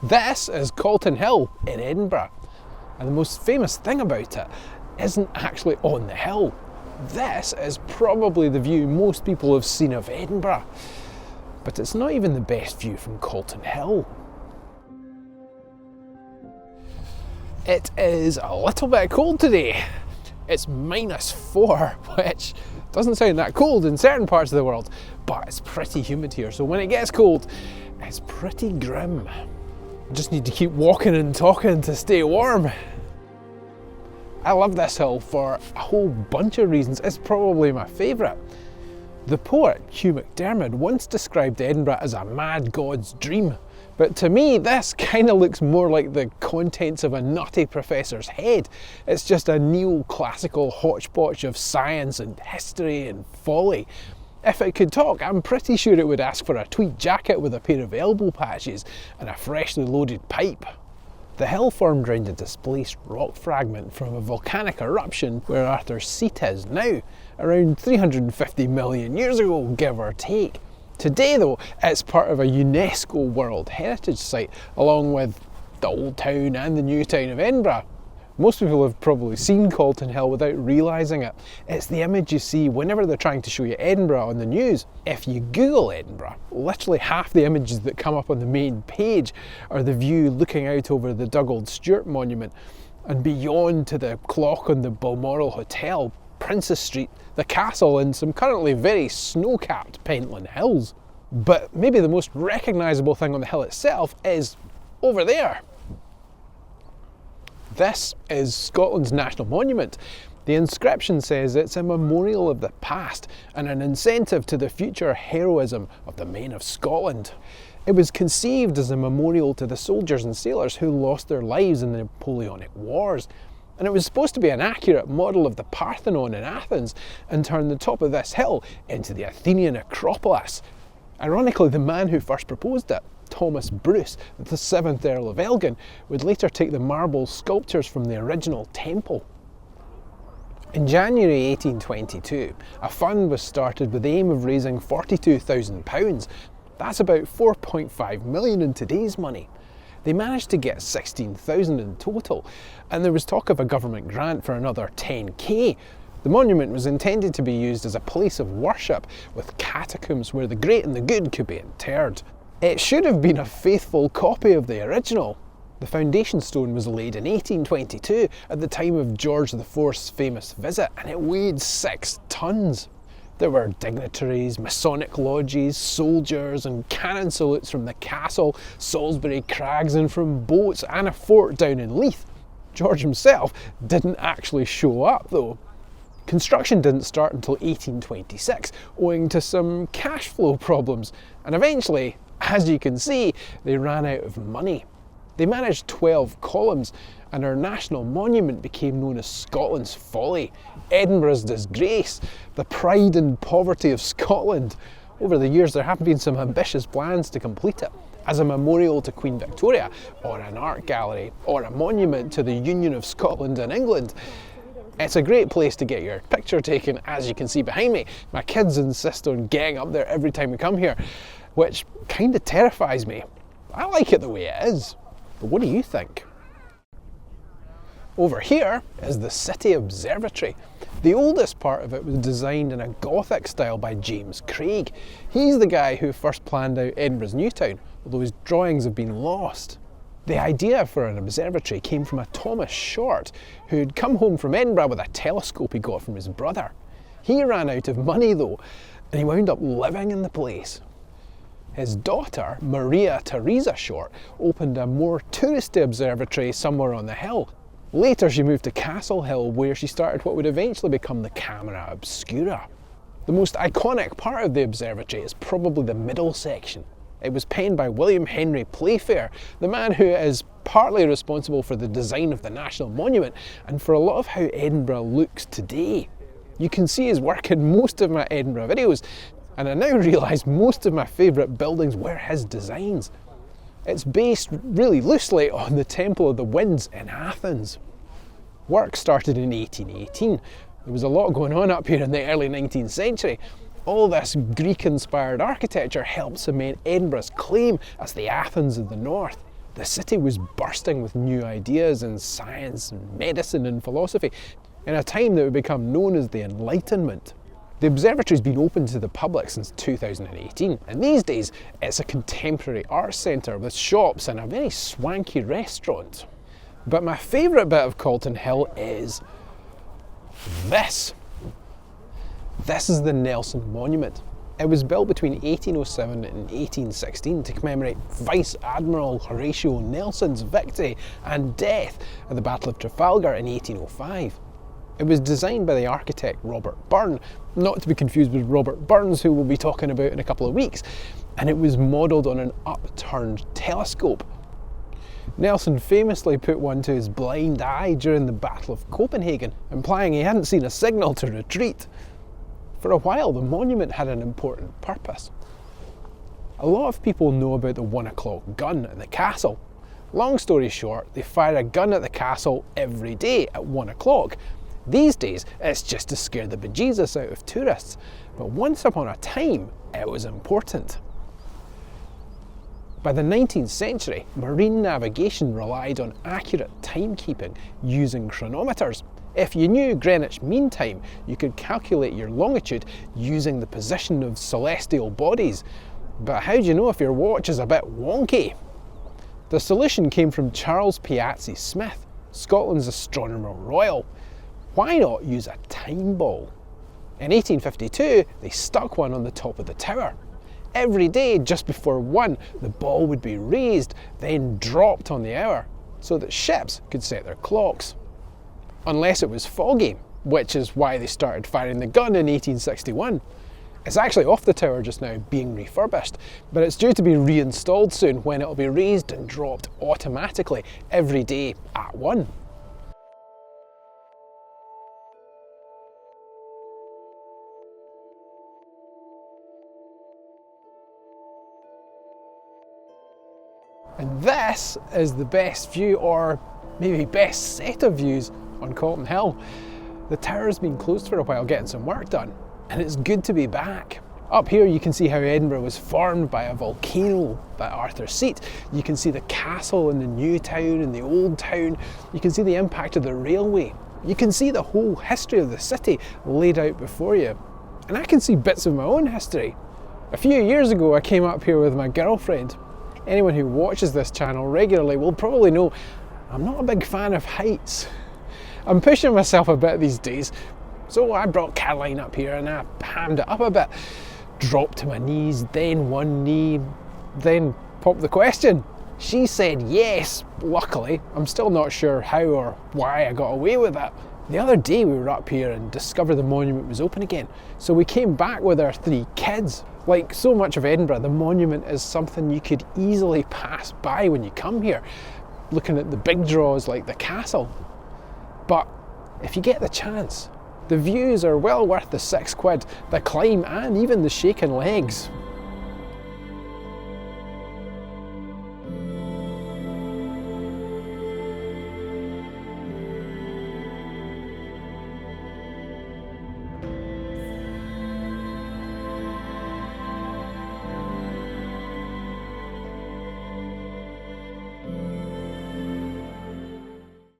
This is Calton Hill in Edinburgh, and the most famous thing about it isn't actually on the hill. This is probably the view most people have seen of Edinburgh, but it's not even the best view from Calton Hill. It is a little bit cold today. It's -4, which doesn't sound that cold in certain parts of the world, but it's pretty humid here, so when it gets cold, it's pretty grim. Just need to keep walking and talking to stay warm. I love this hill for a whole bunch of reasons. It's probably my favourite. The poet Hugh MacDiarmid once described Edinburgh as a mad god's dream, but to me this kind of looks more like the contents of a nutty professor's head. It's just a neoclassical hodgepodge of science and history and folly. If it could talk, I'm pretty sure it would ask for a tweed jacket with a pair of elbow patches and a freshly loaded pipe. The hill formed around a displaced rock fragment from a volcanic eruption where Arthur's Seat is now, around 350 million years ago, give or take. Today though, it's part of a UNESCO World Heritage Site, along with the Old Town and the New Town of Edinburgh. Most people have probably seen Calton Hill without realising it. It's the image you see whenever they're trying to show you Edinburgh on the news. If you Google Edinburgh, literally half the images that come up on the main page are the view looking out over the Dugald Stewart Monument and beyond to the clock on the Balmoral Hotel, Princes Street, the castle and some currently very snow-capped Pentland Hills. But maybe the most recognisable thing on the hill itself is over there. This is Scotland's national monument. The inscription says it's a memorial of the past and an incentive to the future heroism of the men of Scotland. It was conceived as a memorial to the soldiers and sailors who lost their lives in the Napoleonic Wars. And it was supposed to be an accurate model of the Parthenon in Athens and turn the top of this hill into the Athenian Acropolis. Ironically, the man who first proposed it, Thomas Bruce, the 7th Earl of Elgin, would later take the marble sculptures from the original temple. In January 1822, a fund was started with the aim of raising £42,000. That's about 4.5 million in today's money. They managed to get 16,000 in total, and there was talk of a government grant for another 10k. The monument was intended to be used as a place of worship, with catacombs where the great and the good could be interred. It should have been a faithful copy of the original. The foundation stone was laid in 1822 at the time of George IV's famous visit, and it weighed 6 tons. There were dignitaries, Masonic lodges, soldiers and cannon salutes from the castle, Salisbury Crags and from boats and a fort down in Leith. George himself didn't actually show up though. Construction didn't start until 1826, owing to some cash flow problems, and eventually, as you can see, they ran out of money. They managed 12 columns, and our national monument became known as Scotland's folly, Edinburgh's disgrace, the pride and poverty of Scotland. Over the years there have been some ambitious plans to complete it, as a memorial to Queen Victoria, or an art gallery, or a monument to the Union of Scotland and England. It's a great place to get your picture taken, as you can see behind me. My kids insist on getting up there every time we come here, which kind of terrifies me. I like it the way it is, but what do you think? Over here is the City Observatory. The oldest part of it was designed in a Gothic style by James Craig. He's the guy who first planned out Edinburgh's New Town, although his drawings have been lost. The idea for an observatory came from a Thomas Short, who'd come home from Edinburgh with a telescope he got from his brother. He ran out of money though, and he wound up living in the place. His daughter, Maria Theresa Short, opened a more touristy observatory somewhere on the hill. Later she moved to Castle Hill, where she started what would eventually become the Camera Obscura. The most iconic part of the observatory is probably the middle section. It was penned by William Henry Playfair, the man who is partly responsible for the design of the National Monument and for a lot of how Edinburgh looks today. You can see his work in most of my Edinburgh videos, and I now realise most of my favourite buildings were his designs. It's based really loosely on the Temple of the Winds in Athens. Work started in 1818. There was a lot going on up here in the early 19th century. All this Greek-inspired architecture helped cement Edinburgh's claim as the Athens of the North. The city was bursting with new ideas in science, and medicine and philosophy, in a time that would become known as the Enlightenment. The observatory's been open to the public since 2018, and these days it's a contemporary arts centre with shops and a very swanky restaurant. But my favourite bit of Calton Hill is this. This is the Nelson Monument. It was built between 1807 and 1816 to commemorate Vice Admiral Horatio Nelson's victory and death at the Battle of Trafalgar in 1805. It was designed by the architect Robert Byrne, not to be confused with Robert Burns, who we'll be talking about in a couple of weeks, and it was modelled on an upturned telescope. Nelson famously put one to his blind eye during the Battle of Copenhagen, implying he hadn't seen a signal to retreat. For a while, the monument had an important purpose. A lot of people know about the 1 o'clock gun at the castle. Long story short, they fire a gun at the castle every day at 1 o'clock. These days, it's just to scare the bejesus out of tourists, but once upon a time, it was important. By the 19th century, marine navigation relied on accurate timekeeping using chronometers. If you knew Greenwich Mean Time, you could calculate your longitude using the position of celestial bodies. But how do you know if your watch is a bit wonky? The solution came from Charles Piazzi Smith, Scotland's astronomer royal. Why not use a time ball? In 1852, they stuck one on the top of the tower. Every day, just before 1, the ball would be raised, then dropped on the hour, so that ships could set their clocks. Unless it was foggy, which is why they started firing the gun in 1861. It's actually off the tower just now, being refurbished, but it's due to be reinstalled soon when it'll be raised and dropped automatically every day at 1. And this is the best view, or maybe best set of views, on Calton Hill. The tower's been closed for a while getting some work done, and it's good to be back. Up here you can see how Edinburgh was formed by a volcano by Arthur's Seat. You can see the castle in the new town and the old town. You can see the impact of the railway. You can see the whole history of the city laid out before you. And I can see bits of my own history. A few years ago I came up here with my girlfriend. Anyone who watches this channel regularly will probably know I'm not a big fan of heights. I'm pushing myself a bit these days, so I brought Caroline up here and I hammed it up a bit. Dropped to my knees, then one knee, then popped the question. She said yes, luckily. I'm still not sure how or why I got away with that. The other day we were up here and discovered the monument was open again, so we came back with our 3 kids. Like so much of Edinburgh, the monument is something you could easily pass by when you come here, looking at the big draws like the castle. But if you get the chance, the views are well worth the £6, the climb and even the shaking legs.